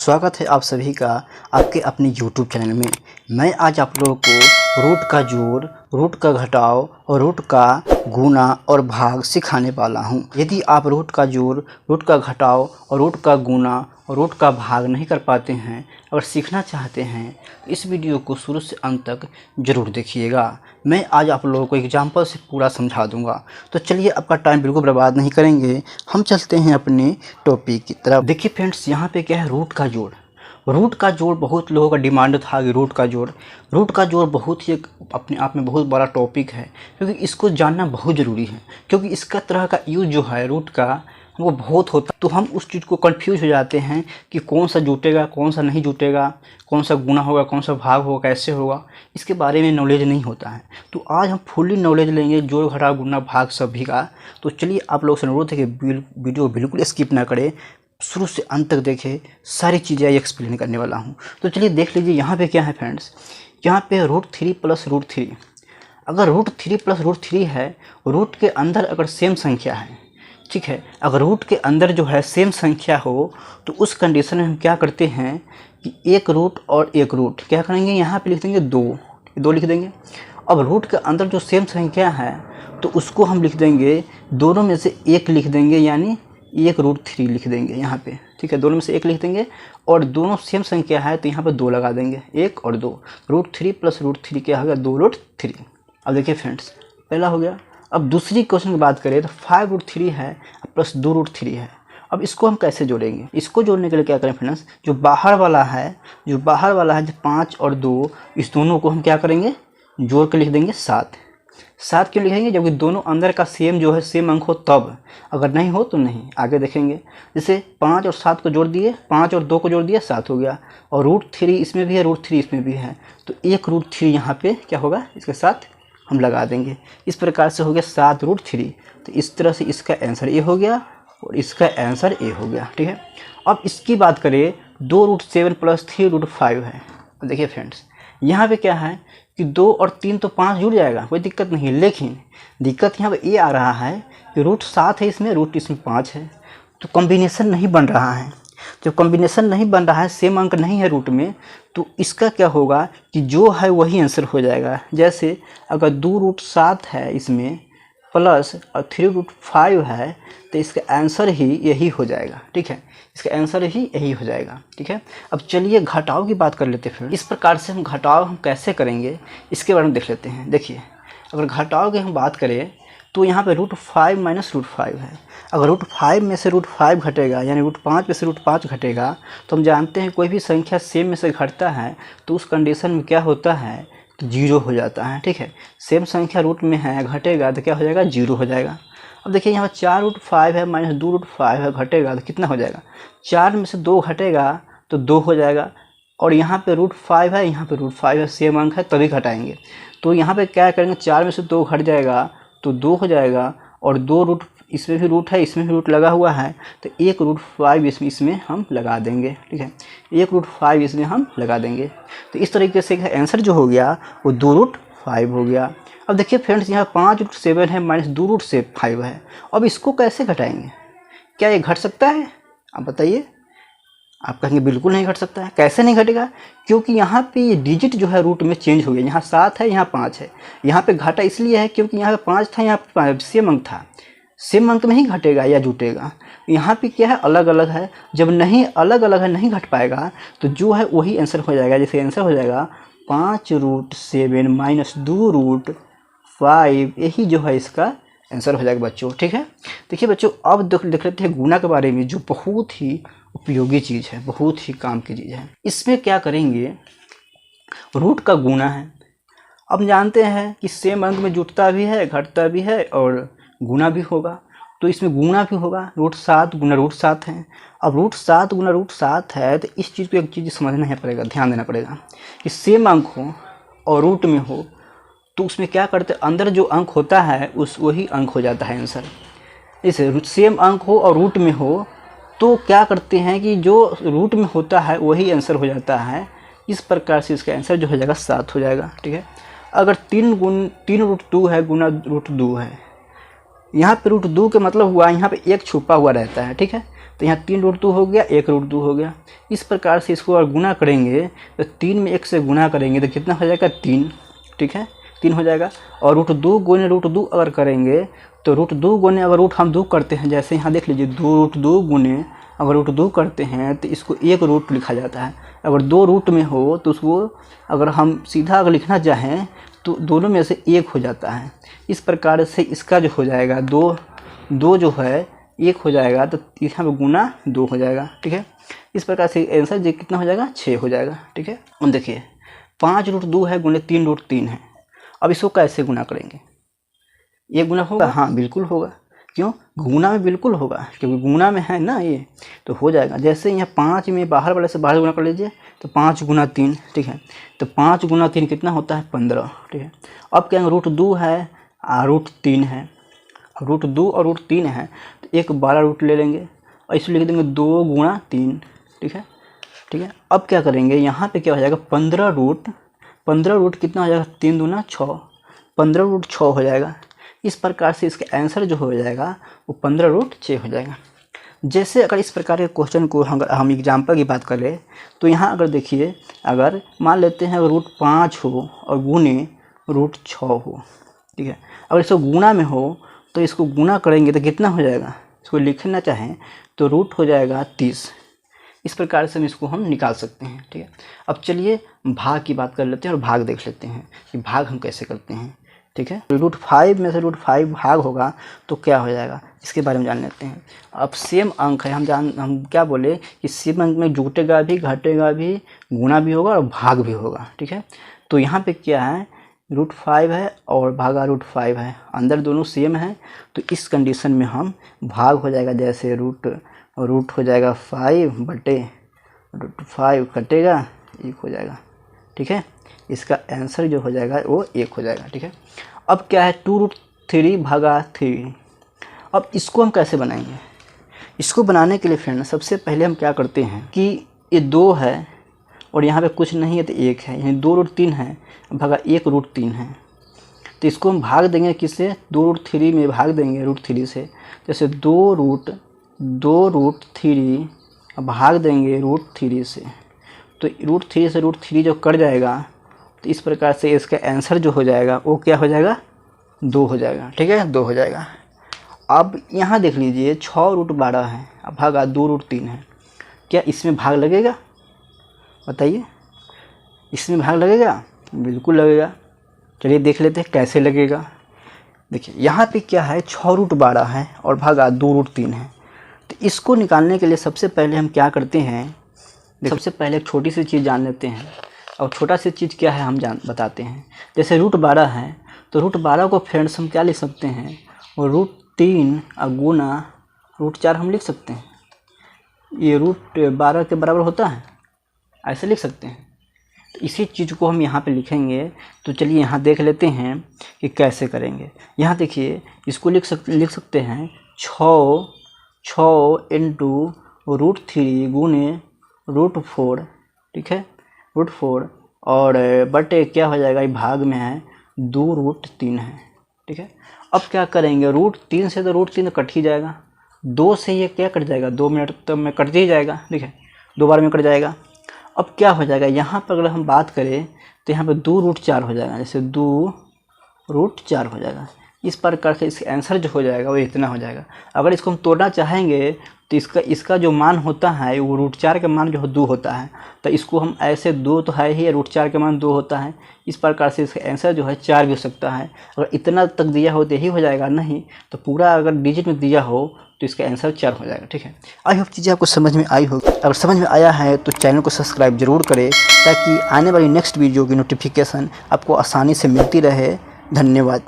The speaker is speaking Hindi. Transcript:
स्वागत है आप सभी का आपके अपने YouTube चैनल में। मैं आज आप लोगों को रूट का जोड़, रूट का घटाव और रूट का गुणा और भाग सिखाने वाला हूं। यदि आप रूट का जोड़, रूट का घटाव और रूट का गुणा और रूट का भाग नहीं कर पाते हैं, अगर सीखना चाहते हैं तो इस वीडियो को शुरू से अंत तक ज़रूर देखिएगा। मैं आज आप लोगों को एग्जाम्पल से पूरा समझा दूंगा। तो चलिए आपका टाइम बिल्कुल बर्बाद नहीं करेंगे, हम चलते हैं अपने टॉपिक की तरफ। देखिए फ्रेंड्स, यहाँ पे क्या है, रूट का जोड़। रूट का जोड़ बहुत लोगों का डिमांड था कि रूट का जोड़ बहुत ही अपने आप में बहुत बड़ा टॉपिक है, क्योंकि इसको जानना बहुत ज़रूरी है। क्योंकि इसका तरह का यूज़ जो है रूट का वो बहुत होता है, तो हम उस चीज़ को कंफ्यूज हो जाते हैं कि कौन सा जुटेगा, कौन सा नहीं जुटेगा, कौन सा गुणा होगा, कौन सा भाग होगा, कैसे होगा, इसके बारे में नॉलेज नहीं होता है। तो आज हम फुल्ली नॉलेज लेंगे जोड़, घटाव, गुणा, भाग सभी का। तो चलिए आप लोगों से अनुरोध है कि वीडियो बिल्कुल स्किप ना करें, शुरू से अंत तक देखें, सारी चीज़ें एक्सप्लेन करने वाला हूँ। तो चलिए देख लीजिए यहाँ पे क्या है फ्रेंड्स, यहाँ पे √3 + √3। अगर √3 + √3 है, रूट के अंदर अगर सेम संख्या है, ठीक है, अगर रूट के अंदर जो है सेम संख्या हो तो उस कंडीशन में हम क्या करते हैं कि एक रूट और एक रूट क्या करेंगे, यहाँ पे लिख देंगे 2 लिख देंगे। अब रूट के अंदर जो सेम संख्या है तो उसको हम लिख देंगे, दोनों में से एक लिख देंगे, यानी एक √3 लिख देंगे यहाँ पे, ठीक है, दोनों में से एक लिख देंगे। और दोनों सेम संख्या है तो यहाँ पे 2 लगा देंगे, 1 और 2। √3 + √3 क्या हो गया, 2√3। अब देखिए फ्रेंड्स, पहला हो गया। अब दूसरी क्वेश्चन की बात करें तो 5√3 है प्लस 2√3 है। अब इसको हम कैसे जोड़ेंगे, इसको जोड़ने के लिए क्या करें फ्रेंड्स, जो बाहर वाला है जो 5 और 2, इस दोनों को हम क्या करेंगे, जोड़ के लिख देंगे 7 क्यों लिखेंगे, जबकि दोनों अंदर का सेम जो है सेम अंक हो तब, अगर नहीं हो तो नहीं, आगे देखेंगे। जैसे 5 और 7 को जोड़ दिए, 5 और 2 को जोड़ दिया, 7 हो गया। और √3 इसमें भी है, √3 इसमें भी है, तो एक √3 यहाँ पे क्या होगा, इसके साथ हम लगा देंगे। इस प्रकार से हो गया 7√3। तो इस तरह से इसका आंसर ए हो गया और इसका आंसर ए हो गया, ठीक है। अब इसकी बात करें, 2√7 + 3√5 है। देखिए फ्रेंड्स, यहाँ पे क्या है कि 2 और 3 तो 5 जुड़ जाएगा, कोई दिक्कत नहीं, लेकिन दिक्कत यहाँ पे ये आ रहा है कि √7 है इसमें, रूट इसमें 5 है, तो कॉम्बिनेशन नहीं बन रहा है। जब कॉम्बिनेशन नहीं बन रहा है, सेम अंक नहीं है रूट में, तो इसका क्या होगा कि जो है वही आंसर हो जाएगा। जैसे अगर 2√7 है इसमें प्लस और 3√5 है तो इसका आंसर ही यही हो जाएगा, ठीक है, इसका आंसर ही यही हो जाएगा, ठीक है। अब चलिए घटाव की बात कर लेते हैं। फिर इस प्रकार से हम घटाव हम कैसे करेंगे इसके बारे में देख लेते हैं। देखिए, अगर घटाव की हम बात करें तो यहाँ पे √5 - √5 है। अगर √5 में से √5 घटेगा, यानी √5 में से √5 घटेगा, तो हम जानते हैं कोई भी संख्या सेम में से घटता है तो उस कंडीशन में क्या होता है, तो 0 हो जाता है, ठीक है। सेम संख्या रूट में है, घटेगा तो क्या हो जाएगा, 0 हो जाएगा। अब देखिए यहाँ 4√5 है - 2√5 है, घटेगा तो कितना हो जाएगा, 4 में से 2 घटेगा तो 2 हो जाएगा। और यहाँ पे √5 है, यहाँ पे √5 है, सेम अंक है तभी घटाएंगे। तो यहाँ पे क्या करेंगे, 4 में से 2 घट जाएगा तो 2 हो जाएगा। और 2 रूट, इसमें भी रूट है, इसमें भी रूट लगा हुआ है, तो 1 √5 इसमें हम लगा देंगे, ठीक है, 1 √5 इसमें हम लगा देंगे। तो इस तरीके से आंसर जो हो गया वो 2√5 हो गया। अब देखिए फ्रेंड्स, यहाँ 5√7 है - 2√5 है। अब इसको कैसे घटाएंगे, क्या ये घट सकता है, आप बताइए। आप कहेंगे बिल्कुल नहीं घट सकता है। कैसे नहीं घटेगा, क्योंकि यहाँ पे ये डिजिट जो है रूट में चेंज हो गया, यहाँ 7 है, यहाँ 5 है। यहाँ पे घटा इसलिए है क्योंकि यहाँ पे 5 था, यहाँ सेम अंक था, सेम अंक में ही घटेगा या जुटेगा। यहाँ पे क्या है, अलग अलग है, जब नहीं अलग अलग है, नहीं घट पाएगा, तो जो है वही आंसर हो जाएगा। जैसे आंसर हो जाएगा 5√7 - 2√5, यही जो है इसका आंसर हो जाएगा बच्चों, ठीक है। देखिए बच्चों, अब देख लेते हैं गुणा के बारे में, जो बहुत ही उपयोगी चीज़ है, बहुत ही काम की चीज़ है। इसमें क्या करेंगे, रूट का गुणा है। अब जानते हैं कि सेम अंक में जुटता भी है, घटता भी है और गुणा भी होगा, तो इसमें गुणा भी होगा। √7 × √7 है। अब √7 × √7 है, तो इस चीज़ को एक चीज़ समझना ही पड़ेगा, ध्यान देना पड़ेगा कि सेम अंक हो और रूट में हो तो उसमें क्या करते हैं, अंदर जो अंक होता है वही अंक हो जाता है आंसर। जैसे सेम अंक हो और रूट में हो तो क्या करते हैं कि जो रूट में होता है वही आंसर हो जाता है। इस प्रकार से इसका आंसर जो हो जाएगा 7 हो जाएगा, ठीक है। अगर 3√2 है गुना √2 है, यहाँ पे √2 के मतलब हुआ यहाँ पे एक छुपा हुआ रहता है, ठीक है। तो यहाँ 3 रूट 2 हो गया, 1 रूट 2 हो गया। इस प्रकार से इसको अगर गुना करेंगे तो 3 में 1 से गुना करेंगे तो कितना हो जाएगा 3, ठीक है 3 हो जाएगा। और रूट 2 गुने रूट 2 अगर करेंगे तो रूट 2 गुने अगर रूट हम 2 करते हैं, जैसे यहाँ देख लीजिए 2 रूट 2 गुने अगर रूट 2 करते हैं तो इसको 1 रूट लिखा जाता है। अगर 2 रूट में हो तो उसको अगर हम सीधा अगर लिखना चाहें तो दोनों में से 1 हो जाता है। इस प्रकार से इसका जो हो जाएगा 2 जो है 1 हो जाएगा तो यहाँ पे गुना 2 हो जाएगा, ठीक है। इस प्रकार से आंसर जो कितना हो जाएगा 6 हो जाएगा, ठीक है। अब देखिए 5 रूट 2 है गुने 3 रूट 3 है। अब इसको कैसे गुना करेंगे, ये गुना होगा? हाँ बिल्कुल होगा। क्यों? गुना में बिल्कुल होगा, क्योंकि गुना में है ना ये, तो हो जाएगा। जैसे यहाँ 5 में बाहर वाले से बाहर गुना कर लीजिए तो 5 गुना 3, ठीक है। तो 5 गुना 3 कितना होता है 15, ठीक है। अब क्या रूट 2 है रूट 3 है, रूट 2 और रूट 3 है तो एक 12 रूट ले लेंगे और इसमें लिख देंगे 2 गुणा 3, ठीक है, ठीक है। अब क्या करेंगे यहाँ पे क्या हो जाएगा 15 रूट कितना हो जाएगा 3 दूना 6, 15 रूट 6 हो जाएगा। इस प्रकार से इसका आंसर जो हो जाएगा वो 15 रूट 6 हो जाएगा। जैसे अगर इस प्रकार के क्वेश्चन को हम एग्जाम्पल की बात करें तो यहाँ अगर देखिए, अगर मान लेते हैं अगर रूट 5 हो और गुने रूट 6 हो, ठीक है। अगर इसको गुना में हो तो इसको गुना करेंगे तो कितना हो जाएगा, इसको लिखना चाहें तो रूट हो जाएगा 30। इस प्रकार से इसको हम निकाल सकते हैं, ठीक है। अब चलिए भाग की बात कर लेते हैं और भाग देख लेते हैं कि भाग हम कैसे करते हैं, ठीक है। रूट 5 में से रूट 5 भाग होगा तो क्या हो जाएगा, इसके बारे में जान लेते हैं। अब सेम अंक है, हम क्या बोले कि सेम अंक में जुटेगा भी, घटेगा भी, गुना भी होगा और भाग भी होगा, ठीक है। तो यहाँ पे क्या है रूट 5 है और भागा रूट 5 है, अंदर दोनों सेम है। तो इस कंडीशन में हम भाग हो जाएगा, जैसे रूट हो जाएगा 5 बटे रूट 5 कटेगा 1 हो जाएगा, ठीक है। इसका आंसर जो हो जाएगा वो 1 हो जाएगा, ठीक है। अब क्या है 2 रूट 3 भागा 3। अब इसको हम कैसे बनाएंगे, इसको बनाने के लिए फ्रेंड सबसे पहले हम क्या करते हैं कि ये 2 है और यहाँ पे कुछ नहीं है तो 1 है, यानी 2 रूट 3 है भागा 1 रूट 3 है। तो इसको हम भाग देंगे किससे, 2 रूट 3 में भाग देंगे रूट 3 से। जैसे 2 रूट 3 भाग देंगे रूट 3 से, तो रूट 3 से रूट 3 जो कट जाएगा तो इस प्रकार से इसका आंसर जो हो जाएगा वो क्या हो जाएगा 2 हो जाएगा, ठीक है 2 हो जाएगा। अब यहाँ देख लीजिए 6 रूट 12 है अब भागा 2 रूट 3 है, क्या इसमें भाग लगेगा, बताइए इसमें भाग लगेगा? बिल्कुल लगेगा। चलिए देख लेते हैं कैसे लगेगा। देखिए यहाँ पे क्या है 6 रूट 12 है और भागा 2 रूट 3 है। तो इसको निकालने के लिए सबसे पहले हम क्या करते हैं, सबसे पहले एक छोटी सी चीज़ जान लेते हैं। और छोटा सी चीज़ क्या है हम बताते हैं। जैसे रूट 12 है तो रूट 12 को फ्रेंड्स हम क्या लिख सकते हैं, और रूट 3 गुना रूट 4 हम लिख सकते हैं। ये रूट 12 के बराबर होता है, ऐसे लिख सकते हैं। तो इसी चीज़ को हम यहाँ पे लिखेंगे। तो चलिए यहाँ देख लेते हैं कि कैसे करेंगे। यहाँ देखिए इसको लिख सकते हैं 6 इंटू रूट 3 गुने रूट 4, ठीक है रूट 4 और बटे क्या हो जाएगा, भाग में है 2 रूट 3 है, ठीक है। अब क्या करेंगे रूट 3 से तो रूट 3 कट ही जाएगा, 2 से ये क्या कट जाएगा 2 मिनट तो में कट ही जाएगा, ठीक है 2 बार में कट जाएगा। अब क्या हो जाएगा यहाँ पर अगर हम बात करें तो यहाँ पे 2 रूट 4 हो जाएगा, जैसे 2 रूट 4 हो जाएगा। इस प्रकार से इसका आंसर जो हो जाएगा वो इतना हो जाएगा। अगर इसको हम तोड़ना चाहेंगे तो इसका जो मान होता है वो रूट 4 का मान जो 2 होता है, तो इसको हम ऐसे 2 तो है ही, रूट 4 का मान 2 होता है। इस प्रकार से इसका आंसर जो है 4 भी हो सकता है। अगर इतना तक दिया हो तो यही हो जाएगा, नहीं तो पूरा अगर डिजिट में दिया हो तो इसका आंसर 4 हो जाएगा, ठीक है। आई होप चीज़ें आपको समझ में आई होगी। अगर समझ में आया है तो चैनल को सब्सक्राइब जरूर करें ताकि आने वाली नेक्स्ट वीडियो की नोटिफिकेशन आपको आसानी से मिलती रहे। धन्यवाद।